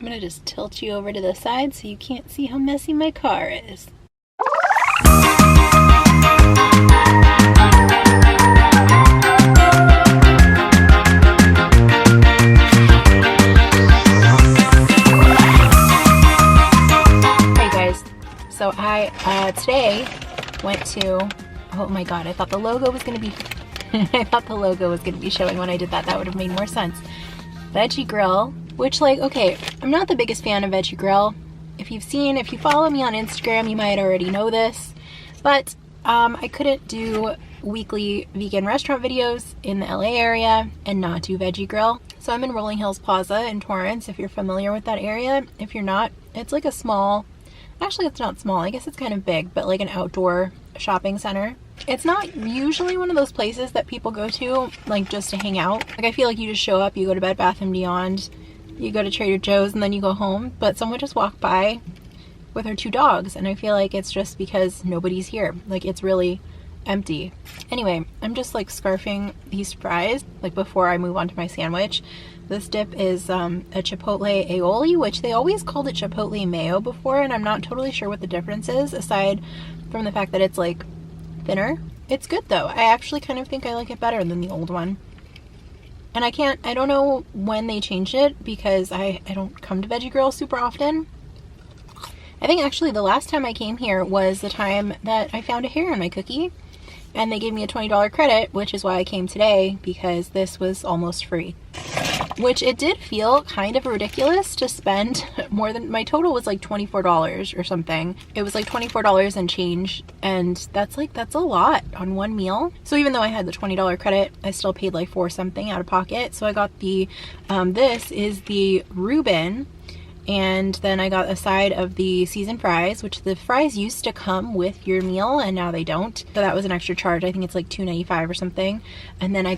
I'm gonna just tilt you over to the side so you can't see how messy my car is. Hey guys, so I today went to, oh my god, I thought the logo was gonna be I thought the logo was gonna be showing when I did that. That would have made more sense. Veggie Grill, which, like, okay, I'm not the biggest fan of Veggie Grill. If you follow me on Instagram, you might already know this, but I couldn't do weekly vegan restaurant videos in the LA area and not do Veggie Grill. So I'm in Rolling Hills Plaza in Torrance, if you're familiar with that area. If you're not, it's like a small, actually it's not small, I guess it's kind of big, but like an outdoor shopping center. It's not usually one of those places that people go to like just to hang out. Like, I feel like you just show up, you go to Bed Bath & Beyond, you go to Trader Joe's, and then you go home. But someone just walked by with her 2 dogs, and I feel like it's just because nobody's here. Like, it's really empty. Anyway, I'm just like scarfing these fries like before I move on to my sandwich. This dip is a chipotle aioli, which they always called it chipotle mayo before, and I'm not totally sure what the difference is aside from the fact that it's like thinner. It's good though. I actually kind of think I like it better than the old one. And I don't know when they changed it because I don't come to Veggie Grill super often. I think actually the last time I came here was the time that I found a hair in my cookie, and they gave me a $20 credit, which is why I came today, because this was almost free. Which it did feel kind of ridiculous to spend more than, my total was like $24 or something. It was like $24 and change, and that's a lot on one meal. So even though I had the $20 credit, I still paid like $4 something out of pocket. So I got the, this is the Reuben, and then I got a side of the seasoned fries, which the fries used to come with your meal and now they don't. So that was an extra charge. I think it's like $2.95 or something. And then I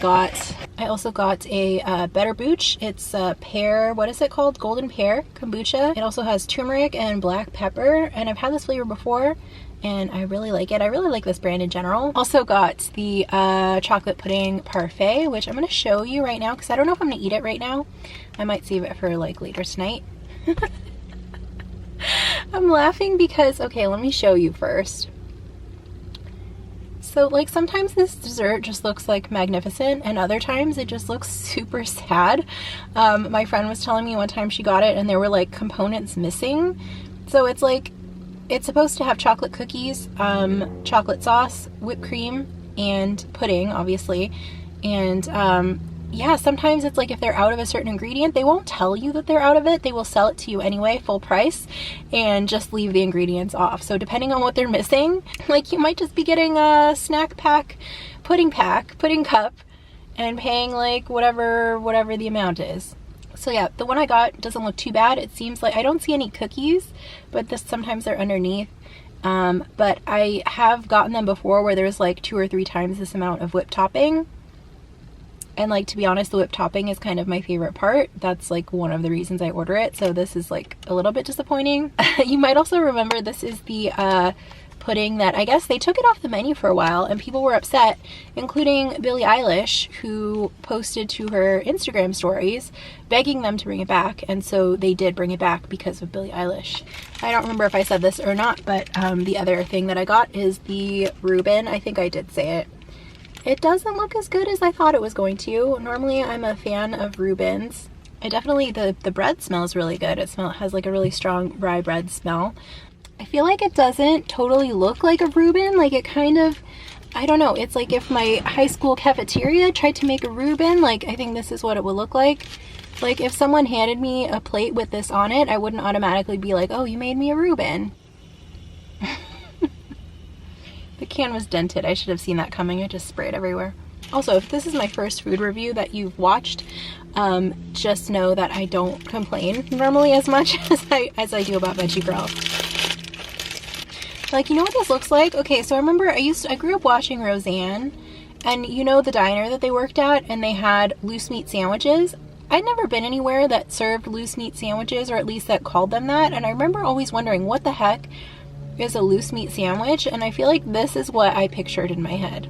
also got a Better Booch. It's a pear, what is it called? Golden pear kombucha. It also has turmeric and black pepper, and I've had this flavor before and I really like it. I really like this brand in general. Also got the chocolate pudding parfait, which I'm going to show you right now because I don't know if I'm going to eat it right now. I might save it for like later tonight. I'm laughing because, okay, let me show you first. So like sometimes this dessert just looks like magnificent and other times it just looks super sad. My friend was telling me one time she got it and there were like components missing. So it's like, it's supposed to have chocolate cookies, chocolate sauce, whipped cream, and pudding, obviously. And yeah, sometimes it's like if they're out of a certain ingredient, they won't tell you that they're out of it. They will sell it to you anyway, full price, and just leave the ingredients off. So depending on what they're missing, like you might just be getting a snack pack, pudding cup, and paying like whatever the amount is. So yeah, the one I got doesn't look too bad. It seems like I don't see any cookies, but sometimes they're underneath. But I have gotten them before where there's like 2 or 3 times this amount of whipped topping. And like, to be honest, the whipped topping is kind of my favorite part. That's like one of the reasons I order it. So this is like a little bit disappointing. You might also remember this is the pudding that I guess they took it off the menu for a while and people were upset, including Billie Eilish, who posted to her Instagram stories begging them to bring it back. And so they did bring it back because of Billie Eilish. I don't remember if I said this or not, but the other thing that I got is the Reuben. I think I did say it. It doesn't look as good as I thought it was going to. Normally I'm a fan of Reubens. I definitely, the bread smells really good. It has like a really strong rye bread smell. I feel like it doesn't totally look like a Reuben. Like it kind of, I don't know. It's like if my high school cafeteria tried to make a Reuben, like I think this is what it would look like. Like if someone handed me a plate with this on it, I wouldn't automatically be like, oh, you made me a Reuben. The can was dented. I should have seen that coming. I just sprayed everywhere. Also, if this is my first food review that you've watched, just know that I don't complain normally as much as I do about Veggie Grill. Like, you know what this looks like? Okay, so I remember I grew up watching Roseanne, and you know the diner that they worked at, and they had loose meat sandwiches. I'd never been anywhere that served loose meat sandwiches, or at least that called them that, and I remember always wondering what the heck is a loose meat sandwich, and I feel like this is what I pictured in my head.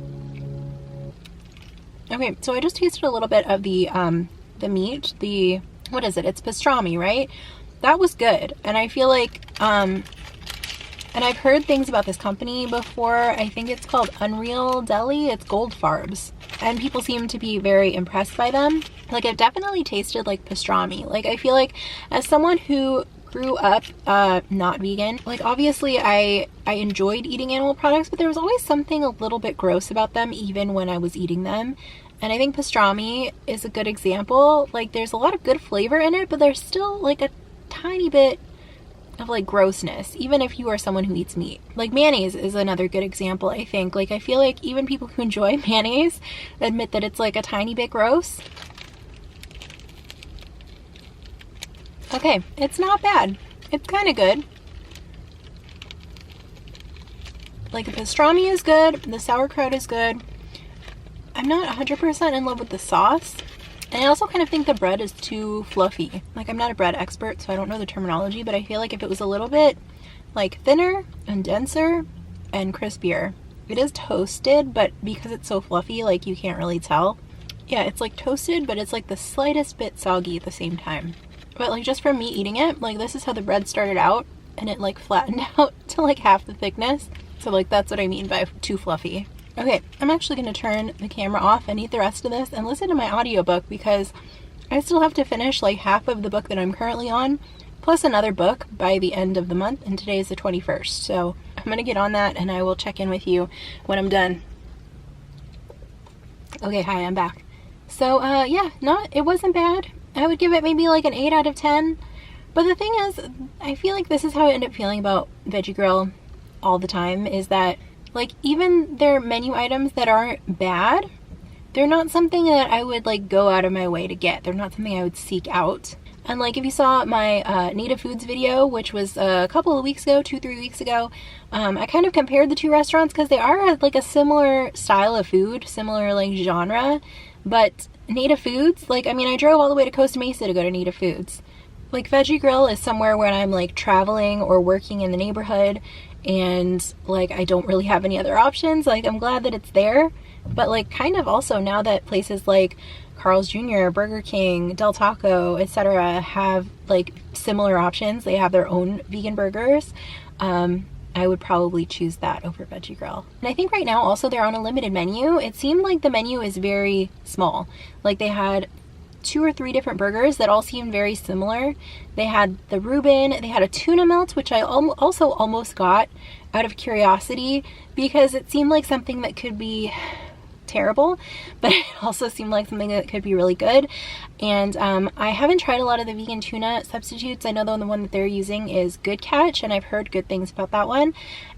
Okay, so I just tasted a little bit of the meat, what is it? It's pastrami, right? that was good. And I feel like, and I've heard things about this company before. I think it's called Unreal Deli. It's Goldfarbs. And people seem to be very impressed by them. Like, it definitely tasted like pastrami. Like, I feel like as someone who grew up not vegan, like, obviously I enjoyed eating animal products, but there was always something a little bit gross about them even when I was eating them. And I think pastrami is a good example. Like, there's a lot of good flavor in it, but there's still like a tiny bit of like grossness, even if you are someone who eats meat. Like, mayonnaise is another good example, I think. Like, I feel like even people who enjoy mayonnaise admit that it's like a tiny bit gross. Okay, it's not bad. It's kind of good. Like, the pastrami is good, the sauerkraut is good. I'm not 100% in love with the sauce. And I also kind of think the bread is too fluffy. Like, I'm not a bread expert, so I don't know the terminology, but I feel like if it was a little bit like thinner and denser and crispier. It is toasted, but because it's so fluffy, like, you can't really tell. Yeah, it's like toasted, but it's like the slightest bit soggy at the same time. But like, just from me eating it, like, this is how the bread started out, and it like flattened out to like half the thickness. So like, that's what I mean by too fluffy. Okay, I'm actually going to turn the camera off and eat the rest of this and listen to my audiobook, because I still have to finish like half of the book that I'm currently on, plus another book by the end of the month, and today is the 21st. So I'm going to get on that, and I will check in with you when I'm done. Okay, hi, I'm back. So yeah, it wasn't bad. I would give it maybe like an 8 out of 10. But the thing is, I feel like this is how I end up feeling about Veggie Grill all the time, is that like, even their menu items that aren't bad, they're not something that I would like go out of my way to get. They're not something I would seek out. And like, if you saw my native foods video, which was a couple of weeks ago, 2-3 weeks ago, I kind of compared the two restaurants because they are like a similar style of food, similar like genre. But Native Foods, like, I mean, I drove all the way to Costa Mesa to go to Native Foods. Like, Veggie Grill is somewhere when I'm like traveling or working in the neighborhood, and like, I don't really have any other options. Like, I'm glad that it's there, but like, kind of also now that places like Carl's Jr., Burger King, Del Taco, etc. have like similar options, they have their own vegan burgers, I would probably choose that over Veggie Grill. And I think right now also they're on a limited menu. It seemed like the menu is very small. Like, they had 2 or 3 different burgers that all seemed very similar. They had the Reuben, they had a tuna melt, which I also almost got out of curiosity, because it seemed like something that could be terrible, but it also seemed like something that could be really good. And I haven't tried a lot of the vegan tuna substitutes. I know the one that they're using is Good Catch, and I've heard good things about that one.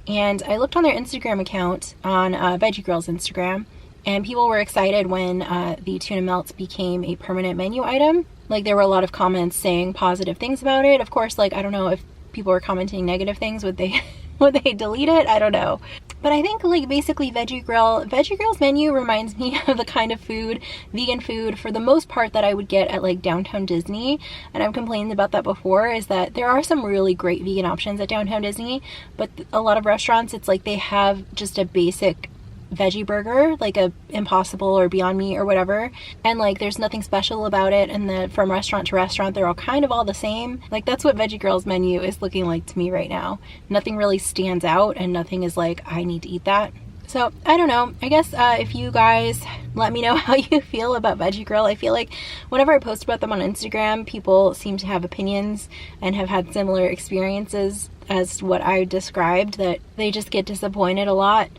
And I looked on their Instagram account, on Veggie Grill's Instagram, and people were excited when the tuna melts became a permanent menu item. Like, there were a lot of comments saying positive things about it. Of course, like, I don't know if people were commenting negative things. Would they would they delete it? I don't know. But I think, like, basically Veggie Grill's menu reminds me of the kind of food, vegan food, for the most part, that I would get at like Downtown Disney. And I've complained about that before, is that there are some really great vegan options at Downtown Disney, but a lot of restaurants, it's like they have just a basic veggie burger, like a Impossible or Beyond Meat or whatever, and like, there's nothing special about it, and from restaurant to restaurant they're all kind of all the same. Like, that's what Veggie Grill's menu is looking like to me right now. Nothing really stands out, and nothing is like, I need to eat that. So I don't know, I guess if you guys let me know how you feel about Veggie Grill. I feel like whenever I post about them on Instagram, people seem to have opinions and have had similar experiences as what I described, that they just get disappointed a lot.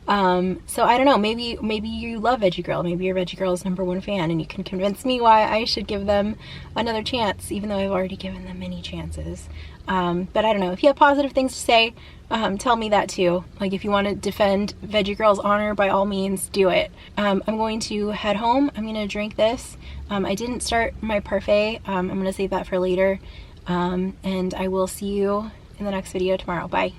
So I don't know, maybe you love Veggie Grill, maybe you're Veggie Grill's #1 fan, and you can convince me why I should give them another chance, even though I've already given them many chances. But I don't know, if you have positive things to say, tell me that too. Like, if you want to defend Veggie Grill's honor, by all means, do it. I'm going to head home. I'm going to drink this. I didn't start my parfait. I'm going to save that for later. And I will see you in the next video tomorrow. Bye.